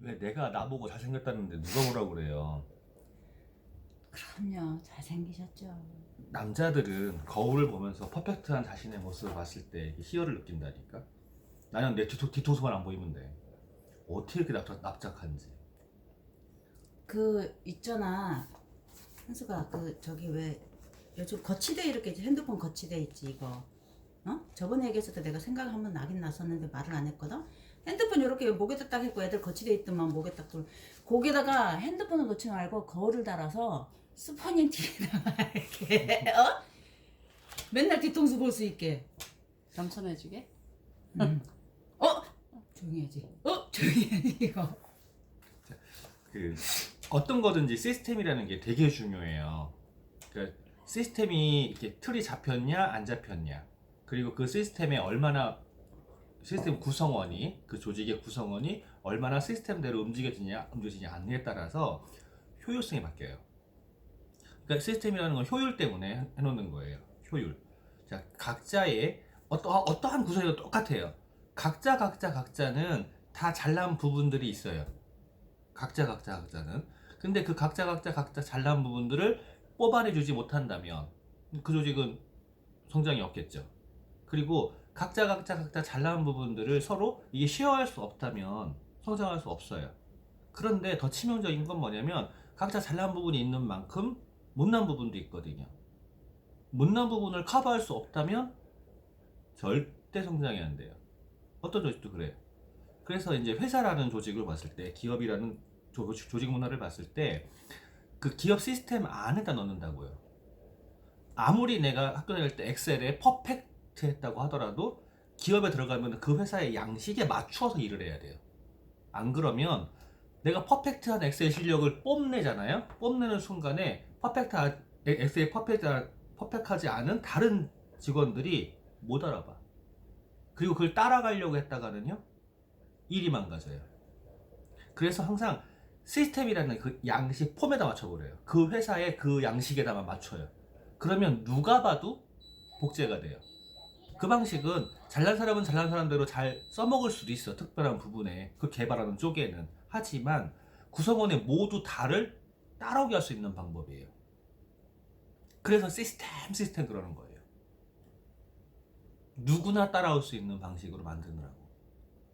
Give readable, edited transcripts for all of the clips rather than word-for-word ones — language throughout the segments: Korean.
왜 내가 나보고 잘생겼다는데 누가 뭐라고 그래요? 그럼요, 잘생기셨죠. 남자들은 거울을 보면서 퍼펙트한 자신의 모습을 봤을 때 희열을 느낀다니까. 나는 내 뒤통수만 안 보이면 돼. 어떻게 이렇게 납작한지. 그 있잖아, 현수가 그 저기 왜 요즘 거치대 이렇게 핸드폰 거치대 있지 이거. 어? 저번에 얘기했을 때 내가 생각 한번 나긴 났었는데 말을 안 했거든. 핸드폰 이렇게 목에다 딱 했고 애들 거치대 있더만 목에 딱 둘. 거기다가 핸드폰을 놓지 말고 거울을 달아서 스퍼닝 티에다가 이렇게 맨날 뒤통수 볼 수 있게. 겸손해지게? 어? 조용히 해야지. 조용히 해야지 이거. 그 어떤 거든지 시스템이라는 게 되게 중요해요. 그러니까 시스템이 이렇게 틀이 잡혔냐 안 잡혔냐, 그리고 그 시스템에 얼마나 시스템 구성원이, 그 조직의 구성원이 얼마나 시스템대로 움직여지냐 않느냐에 따라서 효율성이 바뀌어요. 그러니까 시스템이라는 건 효율 때문에 해놓는 거예요. 효율. 자, 각자의 어떠한 구성이도 똑같아요. 각자는 다 잘난 부분들이 있어요. 각자는. 근데 그 각자 잘난 부분들을 뽑아내주지 못한다면 그 조직은 성장이 없겠죠. 그리고 각자 잘난 부분들을 서로 이게 쉐어할 수 없다면 성장할 수 없어요. 그런데 더 치명적인 건 뭐냐면 각자 잘난 부분이 있는 만큼 못난 부분도 있거든요. 못난 부분을 커버할 수 없다면 절대 성장이 안 돼요. 어떤 조직도 그래요. 그래서 이제 회사라는 조직을 봤을 때, 기업이라는 조직 문화를 봤을 때 그 기업 시스템 안에다 넣는다고요. 아무리 내가 학교 다닐 때 엑셀에 퍼펙트 했다고 하더라도 기업에 들어가면 그 회사의 양식에 맞추어서 일을 해야 돼요. 안 그러면 내가 퍼펙트한 엑셀 실력을 뽐내잖아요. 뽐내는 순간에 엑셀에 퍼펙트하지 않은 다른 직원들이 못 알아봐. 그리고 그걸 따라가려고 했다가는요, 일이 망가져요. 그래서 항상 시스템이라는 그 양식 폼에다 맞춰버려요. 그 회사의 그 양식에다만 맞춰요. 그러면 누가 봐도 복제가 돼요. 그 방식은 잘난 사람은 잘난 사람대로 잘 써먹을 수도 있어, 특별한 부분에, 그 개발하는 쪽에는. 하지만 구성원의 모두 다를 따라오게 할 수 있는 방법이에요. 그래서 시스템 그러는 거예요. 누구나 따라올 수 있는 방식으로 만드느라고.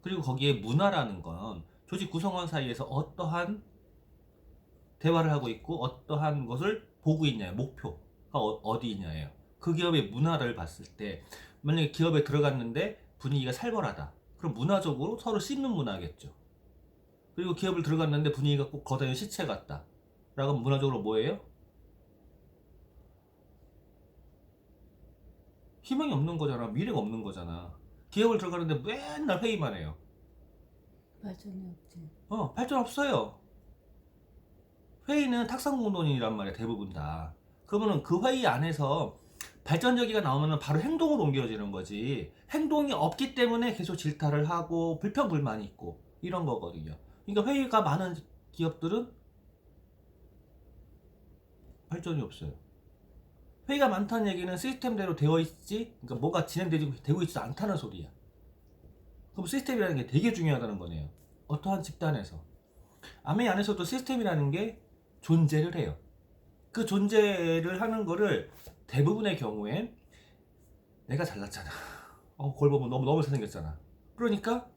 그리고 거기에 문화라는 건 조직 구성원 사이에서 어떠한 대화를 하고 있고 어떠한 것을 보고 있냐의 목표가 어디 있냐예요. 그 기업의 문화를 봤을 때, 만약에 기업에 들어갔는데 분위기가 살벌하다, 그럼 문화적으로 서로 씹는 문화겠죠. 그리고 기업을 들어갔는데 분위기가 꼭 거대한 시체 같다 라고 하면 문화적으로 뭐예요? 희망이 없는 거잖아. 미래가 없는 거잖아. 기업을 들어가는데 맨날 회의만 해요. 발전이 없지. 발전 없어요. 회의는 탁상공론이란 말이야, 대부분 다. 그러면은 그 회의 안에서 발전적이가 나오면 바로 행동으로 옮겨지는 거지. 행동이 없기 때문에 계속 질타를 하고 불평불만이 있고 이런 거거든요. 그러니까 회의가 많은 기업들은 발전이 없어요. 회의가 많다는 얘기는 시스템대로 되어 있지, 그러니까 뭐가 진행되고 있지 않다는 소리야. 그럼 시스템이라는 게 되게 중요하다는 거네요. 어떠한 집단에서. 아메 안에서도 시스템이라는 게 존재를 해요. 그 존재를 하는 거를 대부분의 경우엔 내가 잘났잖아. 그걸 보면 너무 잘생겼잖아. 그러니까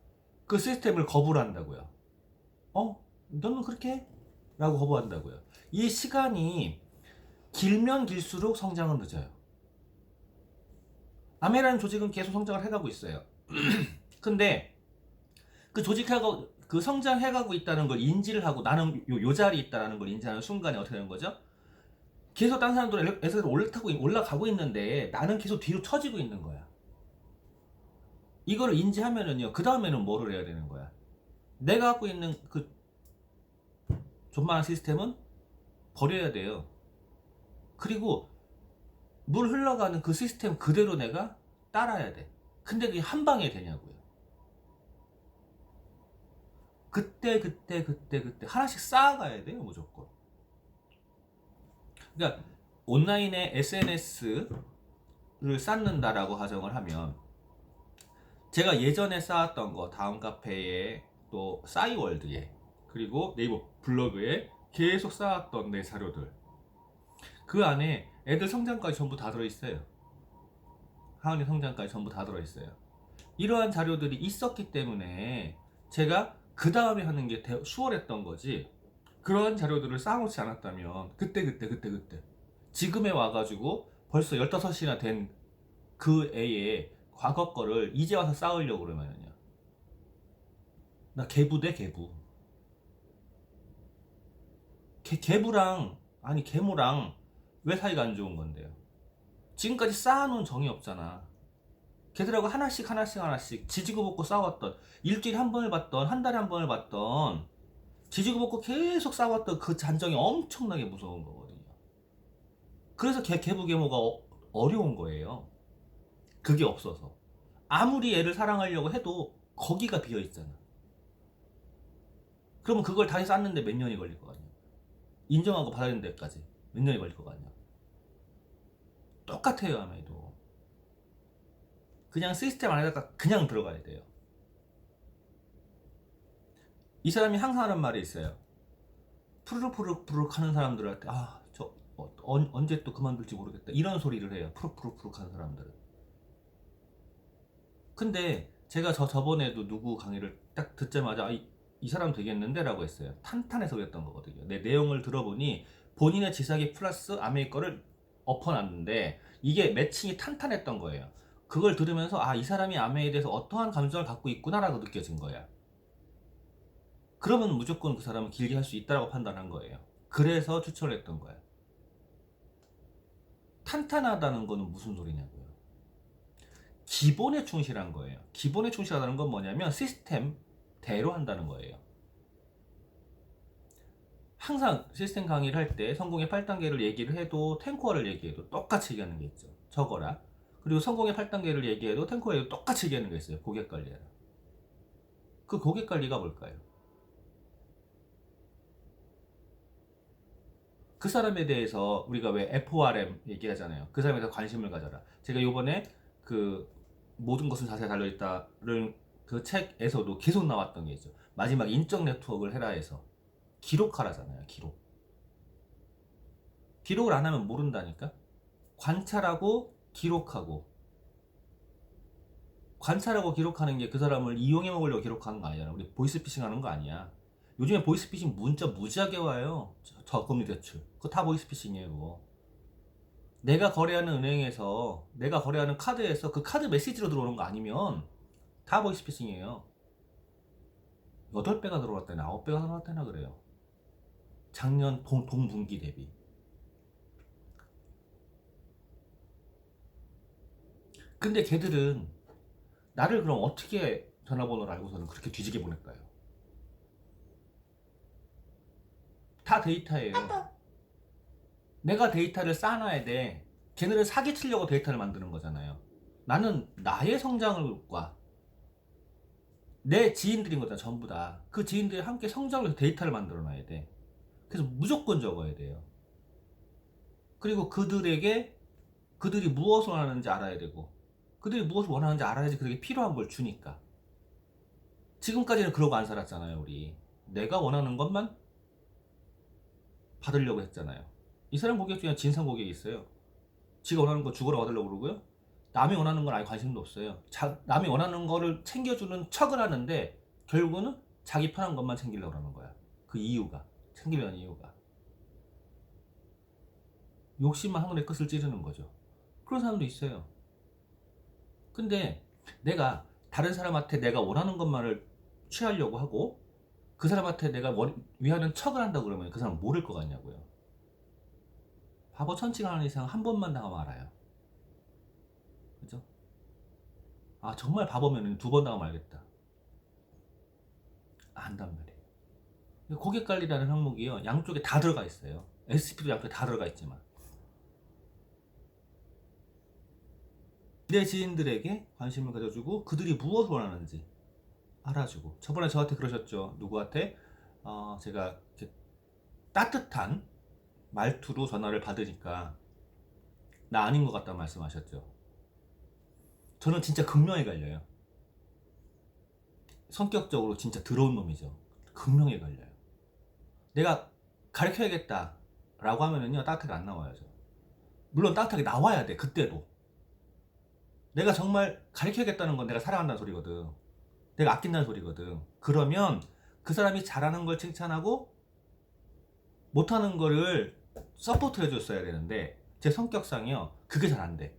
그 시스템을 거부를 한다고요. 너는 그렇게 해? 라고 거부한다고요. 이 시간이 길면 길수록 성장은 늦어요. 아메라는 조직은 계속 성장을 해가고 있어요. 근데 그 조직하고 그 성장해가고 있다는 걸 인지를 하고 나는 요 자리에 있다는 걸 인지하는 순간에 어떻게 되는 거죠? 계속 다른 사람들은 에스컬레이터를 올라가고 있는데 나는 계속 뒤로 처지고 있는 거야. 이거를 인지하면은요, 그 다음에는 뭐를 해야 되는 거야? 내가 갖고 있는 그 존만한 시스템은 버려야 돼요. 그리고 물 흘러가는 그 시스템 그대로 내가 따라야 돼. 근데 그게 한 방에 되냐고요. 그때 하나씩 쌓아가야 돼요, 무조건. 그러니까 온라인에 SNS를 쌓는다라고 가정을 하면, 제가 예전에 쌓았던 거, 다음 카페에 또 싸이월드에 그리고 네이버 블로그에 계속 쌓았던 내 자료들, 그 안에 애들 성장까지 전부 다 들어있어요. 하은이 성장까지 전부 다 들어있어요. 이러한 자료들이 있었기 때문에 제가 그 다음에 하는 게 수월했던 거지, 그런 자료들을 쌓아놓지 않았다면 그때 지금에 와가지고 벌써 15이나 된 그 애의 과거 거를 이제 와서 쌓으려고 그러면요, 나 개부 대 개부. 개부랑, 아니 개모랑 왜 사이가 안 좋은 건데요? 지금까지 쌓아놓은 정이 없잖아. 걔들하고 하나씩 지지고 볶고 싸웠던, 일주일에 한 번을 봤던, 한 달에 한 번을 봤던, 지지고 볶고 계속 싸웠던 그 잔정이 엄청나게 무서운 거거든요. 그래서 개부 계모가 어려운 거예요. 그게 없어서. 아무리 애를 사랑하려고 해도 거기가 비어 있잖아. 그러면 그걸 다시 쌓는데 몇 년이 걸릴 거 아니야. 인정하고 받아야 되는 데까지 몇 년이 걸릴 거 아니야. 똑같아요, 아메도. 그냥 시스템 안에다가 그냥 들어가야 돼요. 이 사람이 항상 하는 말이 있어요. 푸르륵 하는 사람들한테, 언제 또 그만둘지 모르겠다, 이런 소리를 해요. 푸르륵 하는 사람들은. 근데 제가 저번에도 누구 강의를 딱 듣자마자 이 사람 되겠는데 라고 했어요. 탄탄해서 그랬던 거거든요. 내 내용을 들어보니 본인의 지사기 플러스 아메이 거를 엎어놨는데 이게 매칭이 탄탄했던 거예요. 그걸 들으면서 이 사람이 아메이에 대해서 어떠한 감정을 갖고 있구나라고 느껴진 거야. 그러면 무조건 그 사람은 길게 할 수 있다라고 판단한 거예요. 그래서 추천을 했던 거야. 탄탄하다는 거는 무슨 소리냐고요. 기본에 충실한 거예요. 기본에 충실하다는 건 뭐냐면 시스템대로 한다는 거예요. 항상 시스템 강의를 할 때 성공의 8단계를 얘기를 해도 탱코어를 얘기해도 똑같이 얘기하는 게 있죠. 적어라. 그리고 성공의 8단계를 얘기해도 탱코어에도 똑같이 얘기하는 게 있어요. 고객 관리해라. 그 고객 관리가 뭘까요? 그 사람에 대해서 우리가 왜 FORM 얘기하잖아요. 그 사람에 대해서 관심을 가져라. 제가 요번에 그 모든 것은 자세히 달려있다는 그 책에서도 계속 나왔던 게 있죠. 마지막 인적 네트워크를 해라 해서 기록하라잖아요. 기록을 안 하면 모른다니까. 관찰하고 기록하고, 관찰하고 기록하는 게 그 사람을 이용해 먹으려고 기록하는 거 아니잖아. 우리 보이스피싱 하는 거 아니야. 요즘에 보이스피싱 문자 무지하게 와요. 저금리 대출 그거 다 보이스피싱이에요. 그거 내가 거래하는 은행에서, 내가 거래하는 카드에서 그 카드 메시지로 들어오는 거 아니면 다 보이스피싱이에요. 8배가 들어왔다나 9배가 들어왔다나 그래요. 작년 동분기 대비. 근데 걔들은 나를 그럼 어떻게 전화번호를 알고서는 그렇게 뒤지게 보낼까요? 다 데이터예요. 내가 데이터를 쌓아놔야 돼. 걔네를 사기치려고 데이터를 만드는 거잖아요. 나는 나의 성장과 내 지인들인 거잖아. 전부 다. 그 지인들이 함께 성장을 해서 데이터를 만들어 놔야 돼. 그래서 무조건 적어야 돼요. 그리고 그들에게 그들이 무엇을 원하는지 알아야 되고, 그들이 무엇을 원하는지 알아야지 그들에게 필요한 걸 주니까. 지금까지는 그러고 안 살았잖아요. 우리 내가 원하는 것만 받으려고 했잖아요. 이 사람 고객 중에 진상 고객이 있어요. 지가 원하는 거 죽으러 얻으려고 그러고요. 남이 원하는 건 아예 관심도 없어요. 남이 원하는 거를 챙겨주는 척을 하는데 결국은 자기 편한 것만 챙기려고 하는 거야. 그 이유가, 챙기려는 이유가 욕심만 하늘의 끝을 찌르는 거죠. 그런 사람도 있어요. 근데 내가 다른 사람한테 내가 원하는 것만을 취하려고 하고 그 사람한테 내가 위하는 척을 한다고 그러면 그 사람 모를 것 같냐고요. 바보 천치가 하는 이상 한 번만 당하면 알아요. 그죠? 정말 바보면 2번 당하면 알겠다. 안단 말이에요. 고객 관리라는 항목이요, 양쪽에 다 들어가 있어요. SCP도 양쪽에 다 들어가 있지만 내 지인들에게 관심을 가져주고 그들이 무엇을 원하는지 알아주고. 저번에 저한테 그러셨죠. 누구한테 제가 이렇게 따뜻한 말투로 전화를 받으니까 나 아닌 것 같다는 말씀하셨죠. 저는 진짜 극명히 갈려요. 성격적으로 진짜 더러운 놈이죠. 극명히 갈려요. 내가 가르쳐야겠다 라고 하면은요 따뜻하게 안 나와요. 저. 물론 따뜻하게 나와야 돼. 그때도 내가 정말 가르쳐야겠다는 건 내가 사랑한다는 소리거든. 내가 아낀다는 소리거든. 그러면 그 사람이 잘하는 걸 칭찬하고 못하는 거를 서포트 해줬어야 되는데 제 성격상이요 그게 잘 안 돼.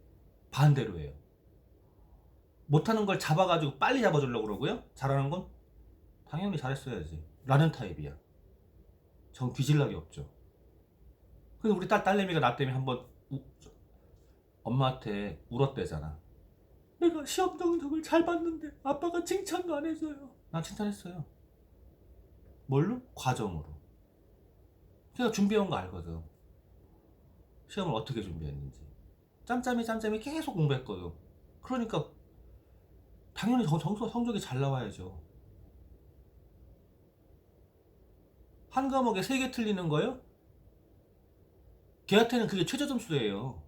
반대로 해요. 못하는 걸 잡아가지고 빨리 잡아주려고 그러고요. 잘하는 건 당연히 잘했어야지 라는 타입이야. 전 뒤질락이 없죠. 근데 우리 딸내미가 나 때문에 한번 엄마한테 울었대잖아. 내가 시험 성적을 잘 봤는데 아빠가 칭찬도 안 해줘요. 난 칭찬했어요. 뭘로? 과정으로. 제가 준비해온 거 알거든. 시험을 어떻게 준비했는지. 짬짬이 계속 공부했거든. 그러니까 당연히 성적이 잘 나와야죠. 한 과목에 3개 틀리는 거요? 걔한테는 그게 최저 점수예요.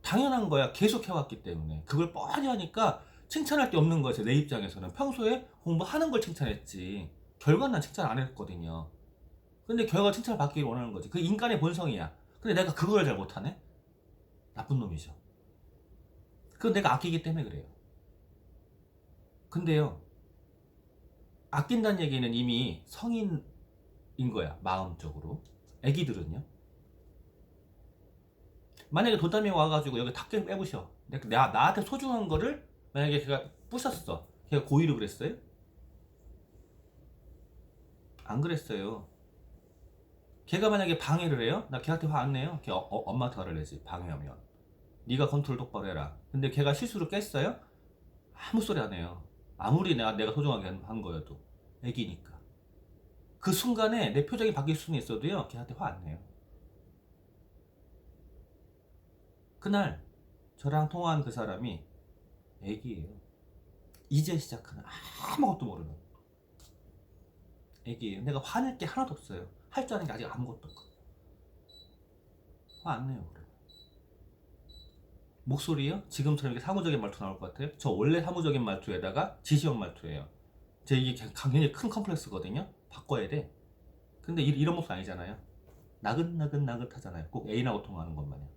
당연한 거야. 계속 해왔기 때문에. 그걸 뻔히 하니까 칭찬할 게 없는 거죠. 내 입장에서는. 평소에 공부하는 걸 칭찬했지 결과는 난 칭찬 안 했거든요. 근데 결과 칭찬을 받기를 원하는 거지. 그 인간의 본성이야. 근데 내가 그걸 잘 못하네? 나쁜 놈이죠. 그건 내가 아끼기 때문에 그래요. 근데요 아낀다는 얘기는 이미 성인인 거야. 마음적으로. 애기들은요 만약에 도담이 와가지고 여기 탁 빼부셔. 나한테 소중한 거를 만약에 걔가 부셨어. 걔가 고의로 그랬어요? 안 그랬어요. 걔가 만약에 방해를 해요? 나 걔한테 화 안 내요. 걔 엄마한테 화를 내지. 방해하면. 네가 컨트롤 똑바로 해라. 근데 걔가 실수로 깼어요? 아무 소리 안 해요. 아무리 내가 소중하게 한 거여도. 애기니까. 그 순간에 내 표정이 바뀔 수는 있어도요 걔한테 화 안 내요. 그날 저랑 통화한 그 사람이 애기예요. 이제 시작하는 아무것도 모르는 애기예요. 내가 화낼 게 하나도 없어요. 할 줄 아는 게 아직 아무것도 없거든. 화 안 내요. 그래. 목소리요? 지금처럼 이렇게 사무적인 말투 나올 것 같아요? 저 원래 사무적인 말투에다가 지시형 말투예요. 제 이게 굉장히 큰 컴플렉스거든요. 바꿔야 돼. 근데 이런 모습 아니잖아요. 나긋나긋 하잖아요. 꼭 애인하고 통화하는 것 마냥.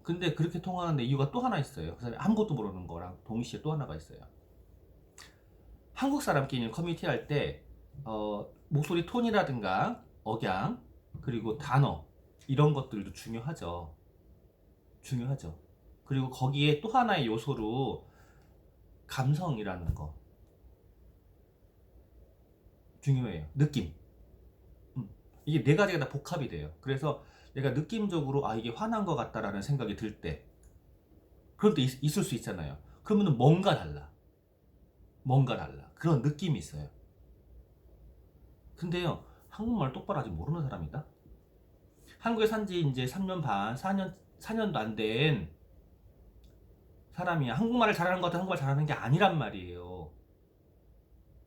근데 그렇게 통화하는데 이유가 또 하나 있어요. 그 사람이 아무것도 모르는 거랑 동시에 또 하나가 있어요. 한국 사람끼리 커뮤니티 할 때 목소리 톤이라든가 억양 그리고 단어 이런 것들도 중요하죠. 그리고 거기에 또 하나의 요소로 감성이라는 거 중요해요. 느낌. 이게 네 가지가 다 복합이 돼요. 그래서 내가 느낌적으로 이게 화난 것 같다라는 생각이 들 때 그런 때 있을 수 있잖아요. 그러면 뭔가 달라. 그런 느낌이 있어요. 근데요 한국말 똑바로 아직 모르는 사람이다. 한국에 산지 이제 3년 반 4년도 안 된 사람이 한국말을 잘하는 것 같아 한국말 잘하는 게 아니란 말이에요.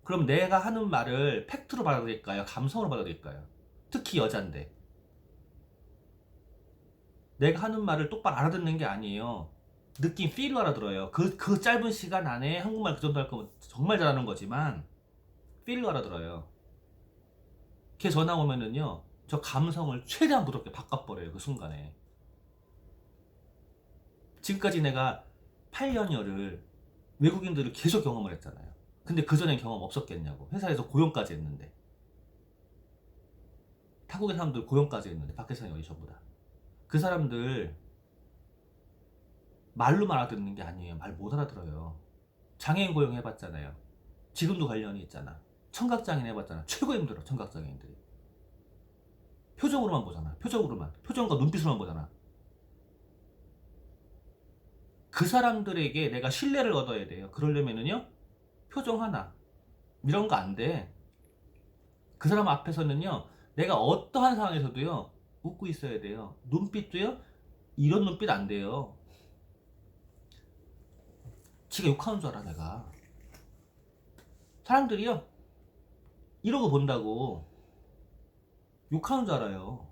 그럼 내가 하는 말을 팩트로 받아들일까요? 감성으로 받아들일까요? 특히 여잔데 내가 하는 말을 똑바로 알아듣는 게 아니에요. 느낌, 필로 알아들어요. 그 짧은 시간 안에 한국말 그 정도 할 거면 정말 잘하는 거지만 필로 알아들어요. 걔 전화 오면은요 저 감성을 최대한 부드럽게 바꿔버려요. 그 순간에. 지금까지 내가 8년여를 외국인들을 계속 경험을 했잖아요. 근데 그전엔 경험 없었겠냐고. 회사에서 고용까지 했는데 타국의 사람들 고용까지 했는데 밖에 사는 어디 전부 다. 그 사람들 말로만 알아듣는 게 아니에요. 말 못 알아들어요. 장애인 고용 해봤잖아요. 지금도 관련이 있잖아. 청각장애인 해봤잖아. 최고 힘들어. 청각장애인들이 표정으로만 보잖아. 표정과 눈빛으로만 보잖아. 그 사람들에게 내가 신뢰를 얻어야 돼요. 그러려면은요 표정 하나 이런 거 안 돼. 그 사람 앞에서는요 내가 어떠한 상황에서도요 웃고 있어야 돼요. 눈빛도요 이런 눈빛 안 돼요. 지가 욕하는 줄 알아. 내가 사람들이요 이러고 본다고 욕하는 줄 알아요.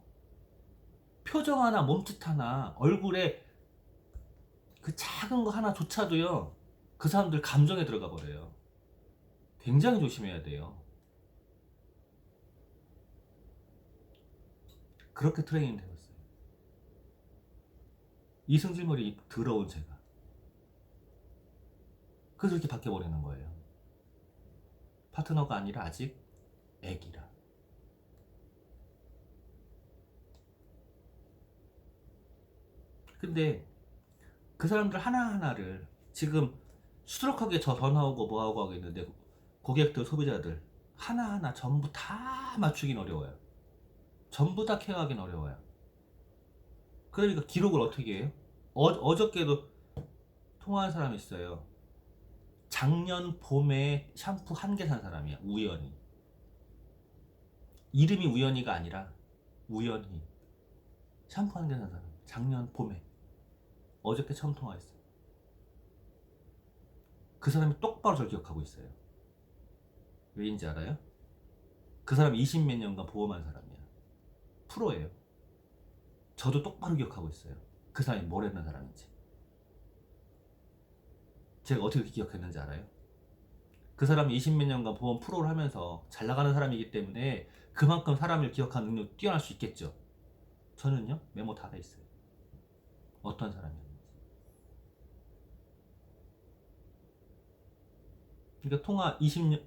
표정 하나 몸짓 하나 얼굴에 그 작은 거 하나조차도요 그 사람들 감정에 들어가 버려요. 굉장히 조심해야 돼요. 그렇게 트레이닝 되었어요. 이승질머리 더러운 제가. 그래서 이렇게 바뀌어버리는 거예요. 파트너가 아니라 아직 애기라. 근데 그 사람들 하나하나를 지금 수두룩하게 저 전화오고 뭐하고 하고 있는데 고객들, 소비자들 하나하나 전부 다 맞추긴 어려워요. 전부 다 케어하긴 어려워요. 그러니까 기록을 어떻게 해요? 어저께도 통화한 사람이 있어요. 작년 봄에 샴푸 한 개 산 사람이야. 우연히. 이름이 우연히가 아니라 우연히 샴푸 한 개 산 사람. 작년 봄에. 어저께 처음 통화했어요. 그 사람이 똑바로 저를 기억하고 있어요. 왜인지 알아요? 그 사람이 20몇 년간 보험한 사람이야. 프로예요. 저도 똑바로 기억하고 있어요. 그 사람이 뭘 했는 사람인지. 제가 어떻게 기억했는지 알아요? 그 사람이 20몇 년간 보험 프로를 하면서 잘 나가는 사람이기 때문에 그만큼 사람을 기억하는 능력이 뛰어날 수 있겠죠. 저는요, 메모 다 돼 있어요. 어떤 사람이었는지. 그러니까 통화 20년,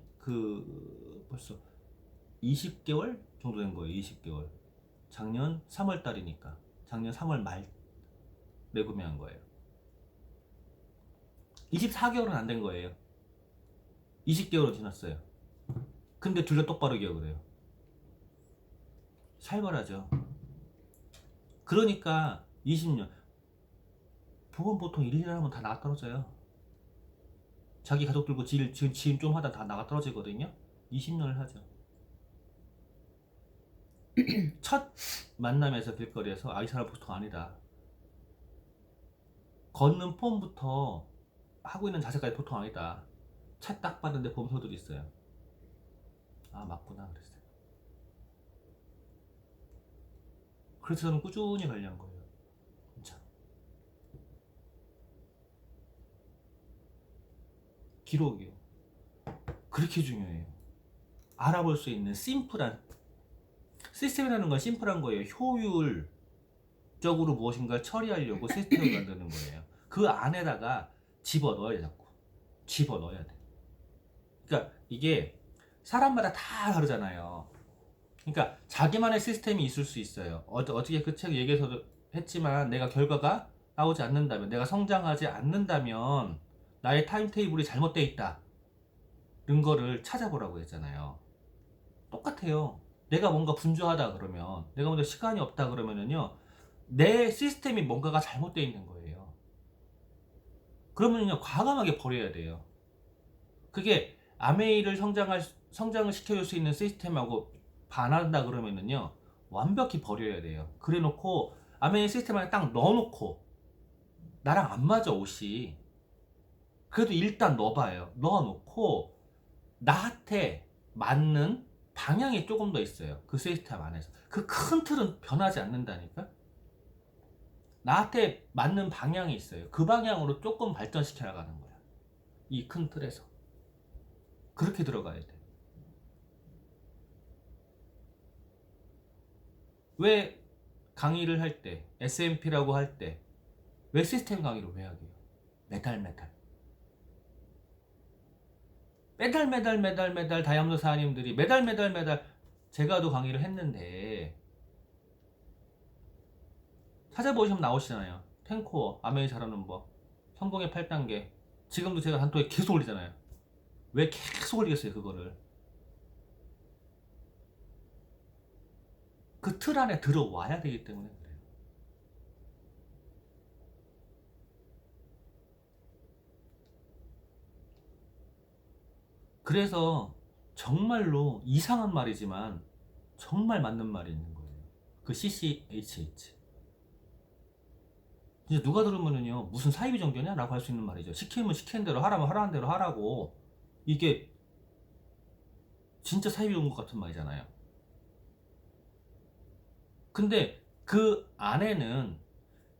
벌써 20개월 정도 된 거예요. 20개월. 작년 3월 달이니까. 작년 3월 말 내구매한 거예요. 24개월은 안 된 거예요. 20개월은 지났어요. 근데 둘 다 똑바로 기억을 해요. 살벌하죠. 그러니까 20년. 보험 보통 1, 2년 하면 다 나가 떨어져요. 자기 가족들고 지금 지인 좀 하다 다 나가 떨어지거든요. 20년을 하죠. 첫 만남에서 길거리에서 이 사람 보통 아니다. 걷는 폼부터 하고 있는 자세까지 보통 아니다. 차 딱 봤는데 보험서들이 있어요. 아, 맞구나 그랬어요. 그래서 저는 꾸준히 관리한 거예요. 진짜. 기록이요. 그렇게 중요해요. 알아볼 수 있는 심플한 시스템이라는 건 심플한 거예요. 효율적으로 무엇인가를 처리하려고 시스템을 만드는 거예요. 그 안에다가 집어넣어야 돼. 자꾸 집어넣어야 돼. 그러니까 이게 사람마다 다 다르잖아요. 그러니까 자기만의 시스템이 있을 수 있어요. 어떻게 그 책 얘기에서도 했지만 내가 결과가 나오지 않는다면, 내가 성장하지 않는다면 나의 타임테이블이 잘못되어 있다. 이런 거를 찾아보라고 했잖아요. 똑같아요. 내가 뭔가 분주하다 그러면, 내가 먼저 시간이 없다 그러면은요, 내 시스템이 뭔가가 잘못되어 있는 거예요. 그러면요, 과감하게 버려야 돼요. 그게 아메이를 성장을 시켜줄 수 있는 시스템하고 반한다 그러면은요, 완벽히 버려야 돼요. 그래 놓고 아메이 시스템 안에 딱 넣어놓고 나랑 안 맞아 옷이, 그래도 일단 넣어봐요. 넣어놓고 나한테 맞는 방향이 조금 더 있어요. 그 시스템 안에서. 그 큰 틀은 변하지 않는다니까? 나한테 맞는 방향이 있어요. 그 방향으로 조금 발전시켜 나가는 거야. 이 큰 틀에서. 그렇게 들어가야 돼. 왜 강의를 할 때, SMP라고 할 때, 왜 시스템 강의를 왜 하게요? 매달 다이아몬드 사장님들이 매달 제가도 강의를 했는데 찾아보시면 나오시잖아요. 텐코어, 아메이 잘하는 법, 성공의 8단계. 지금도 제가 단톡에 계속 올리잖아요. 왜 계속 올리겠어요, 그거를? 그 틀 안에 들어와야 되기 때문에 그래요. 그래서 정말로 이상한 말이지만 정말 맞는 말이 있는 거예요. 그 CCHH. 이제 누가 들으면은요, 무슨 사이비 종교냐? 라고 할 수 있는 말이죠. 시키면 시키는 대로 하라면 하라는 대로 하라고. 이게 진짜 사이비 종교 같은 말이잖아요. 근데 그 안에는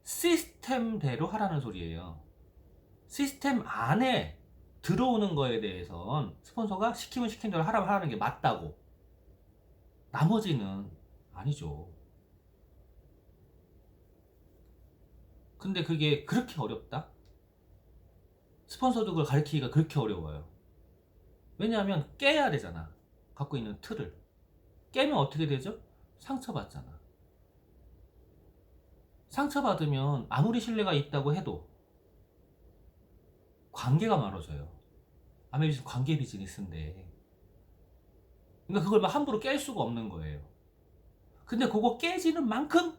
시스템대로 하라는 소리예요. 시스템 안에 들어오는 거에 대해선 스폰서가 시키면 시킨 대로 하라는 게 맞다고. 나머지는 아니죠. 근데 그게 그렇게 어렵다? 스폰서도 그걸 가르치기가 그렇게 어려워요. 왜냐하면 깨야 되잖아. 갖고 있는 틀을. 깨면 어떻게 되죠? 상처받잖아. 상처받으면 아무리 신뢰가 있다고 해도 관계가 멀어져요. 아메리카 관계 비즈니스인데. 그러니까 그걸 막 함부로 깰 수가 없는 거예요. 근데 그거 깨지는 만큼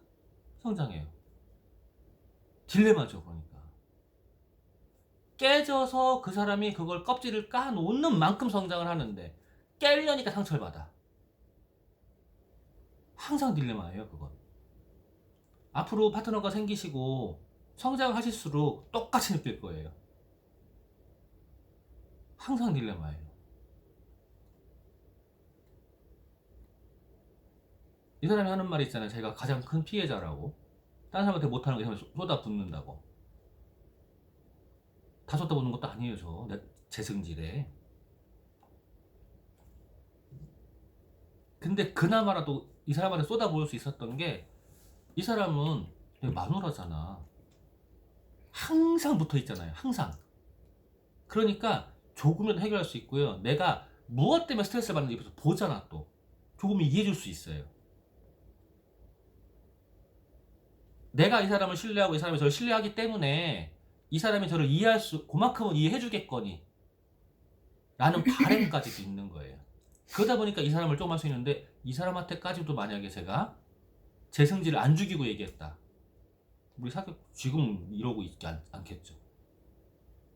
성장해요. 딜레마죠, 그러니까. 깨져서 그 사람이 그걸 껍질을 까놓는 만큼 성장을 하는데 깨려니까 상처를 받아. 항상 딜레마예요, 그건. 앞으로 파트너가 생기시고 성장을 하실수록 똑같이 느낄 거예요. 항상 딜레마예요. 이 사람이 하는 말이 있잖아요. 제가 가장 큰 피해자라고. 다른 사람한테 못하는 거 쏟아붓는다고. 다 쏟아붓는 것도 아니에요, 제 성질에. 근데 그나마라도 이 사람한테 쏟아부을 수 있었던 게, 이 사람은 마누라잖아. 항상 붙어 있잖아요. 항상. 그러니까 조금이라도 해결할 수 있고요. 내가 무엇 때문에 스트레스를 받는지 입에서 보잖아. 또 조금 이해해 줄 수 있어요. 내가 이 사람을 신뢰하고 이 사람이 저를 신뢰하기 때문에 이 사람이 저를 그만큼은 이해해 주겠거니 라는 바람까지도 있는 거예요. 그러다 보니까 이 사람을 조금 할 수 있는데, 이 사람한테까지도 만약에 제가 제 성질을 안 죽이고 얘기했다, 우리 사귀 지금 이러고 있지 않겠죠.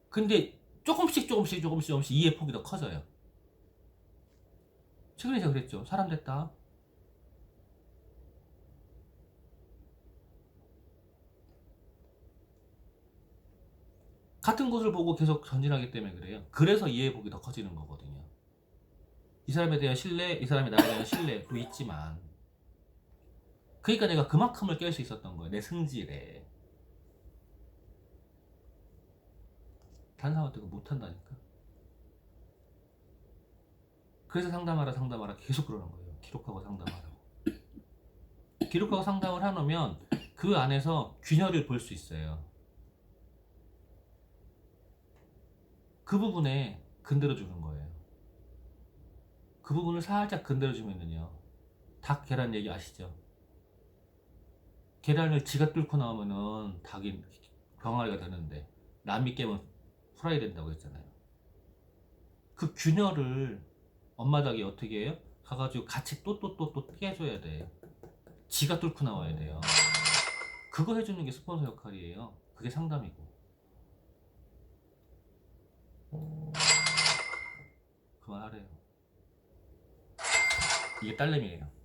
근데 조금씩 이해 폭이 더 커져요. 최근에 제가 그랬죠. 사람 됐다. 같은 곳을 보고 계속 전진하기 때문에 그래요. 그래서 이해 폭이 더 커지는 거거든요. 이 사람에 대한 신뢰, 이 사람이 나에 대한 신뢰도 있지만, 그러니까 내가 그만큼을 깰 수 있었던 거예요. 내 승질에. 다른 사람한테 그거 못한다니까. 그래서 상담하라 계속 그러는 거예요. 기록하고 상담하라고. 기록하고 상담을 해놓으면 그 안에서 균열을 볼 수 있어요. 그 부분에 건드려주는 거예요. 그 부분을 살짝 건드려주면은요, 닭 계란 얘기 아시죠? 계란을 지가 뚫고 나오면은 닭이 병아리가 되는데, 남이 깨면 후라이 된다고 했잖아요. 그 균열을 엄마 닭이 어떻게 해요? 가가지고 같이 또 깨줘야 돼요. 지가 뚫고 나와야 돼요. 그거 해주는 게 스폰서 역할이에요. 그게 상담이고. 그만하래요. 이게 딸내미예요.